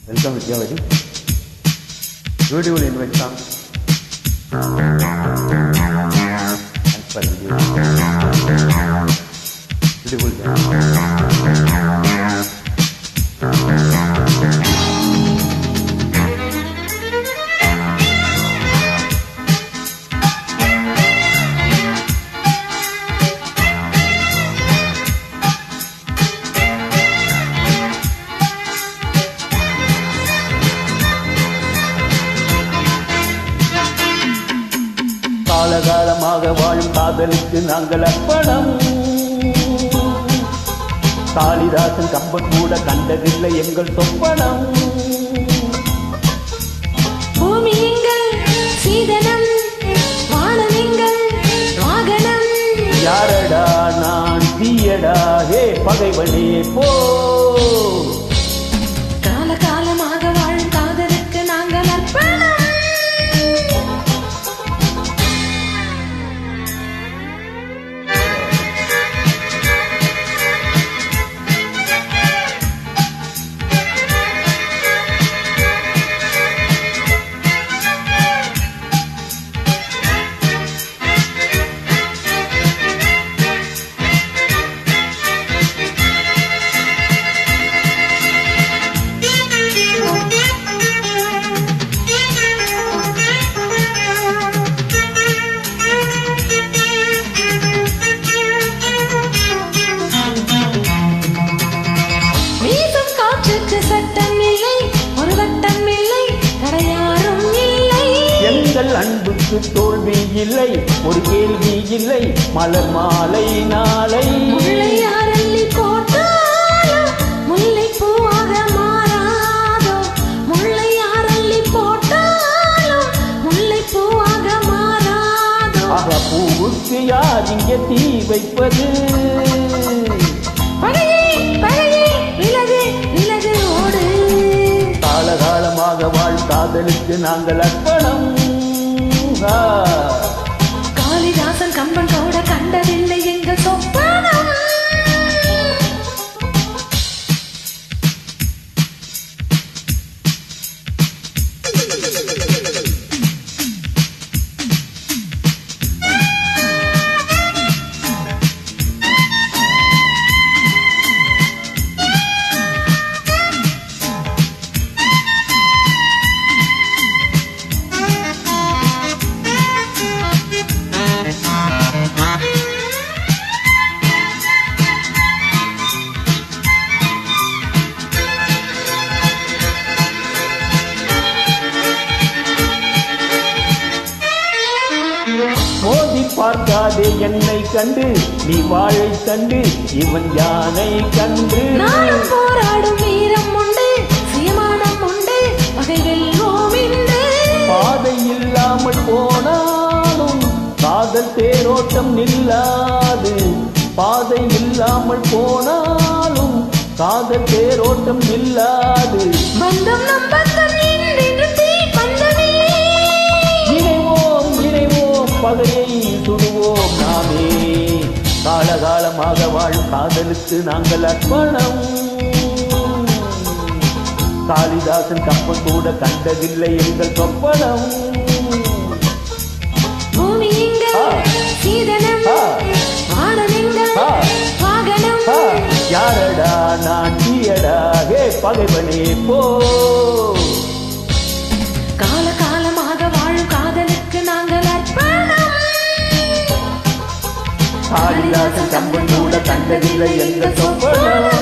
Welcome Vidyavati. Beautiful invite song. Thanks for inviting. Beautiful song. காலகாலமாக வாழும் காதலுக்கு நாங்கள் அர்ப்பணம். காளிதாசன் கம்பன் கூட கண்டதில்லை எங்கள் சொப்பனம். பூமி எங்கள் சீதனம், வானம் எங்கள் வாகனம். யாரடா நான் தீயடா ஹே பகைவனே போ. காலகாலமாக வாழும் காதலுக்கு நாங்கள் அர்ப்பணம். சட்டம் இல்லை, ஒரு வட்டம் இல்லை, தடையாரும் இல்லை. எங்கள் அன்புக்கு தோல்வி இல்லை, ஒரு கேள்வி இல்லை, மலர் மாலை நாளை. முல்லை அள்ளி போட்டாலும் முல்லை பூவாக மாறாதோ. முல்லை அள்ளி போட்டாலும் முல்லை பூவாக மாறாதோ. ஆக பூவுக்கு யார் இங்கே தீ வைப்பது? காலகாலமாக வாழ் காதலுக்கு நாங்கள் அர்ப்பணம். காளிதாசன் கம்பன் கூட கண்டதில்லை எங்கள் சொப்பனம். மோதி பார்க்காதே என்னை கண்டு, நீ வாழை கண்டு, இவன் யானை கண்டு. நானும் போராடும் வீரம் உண்டு, சுயமானம் உண்டு, பகை வெல்வோம் இன்று. பாதை இல்லாமல் போனாலும் காதல் தேரோட்டம் நில்லாது. பாதை இல்லாமல் போனாலும் காதல் தேரோட்டம் நில்லாது. பந்தம் நம் பந்தம் என்று தீ பந்தமே. இணைவோம் இணைவோம் பகையை சுடுவோம் நாமே. காலகாலமாக வாழும் காதலுக்கு நாங்கள் அர்ப்பணம். காளிதாசன் கம்பன் கூட கண்டதில்லை எங்கள் சொப்பனம். பூமி எங்கள் சீதனம், வானம் எங்கள் வாகனம். யாரடா நான் தீயடா ஹே பகைவனே போ. காலகாலமாக வாழும் காதலுக்கு நாங்கள் அர்ப்பணம். காளிதாசன் கம்பன் கூட கண்டதில்லை எங்கள் சொப்பனம்.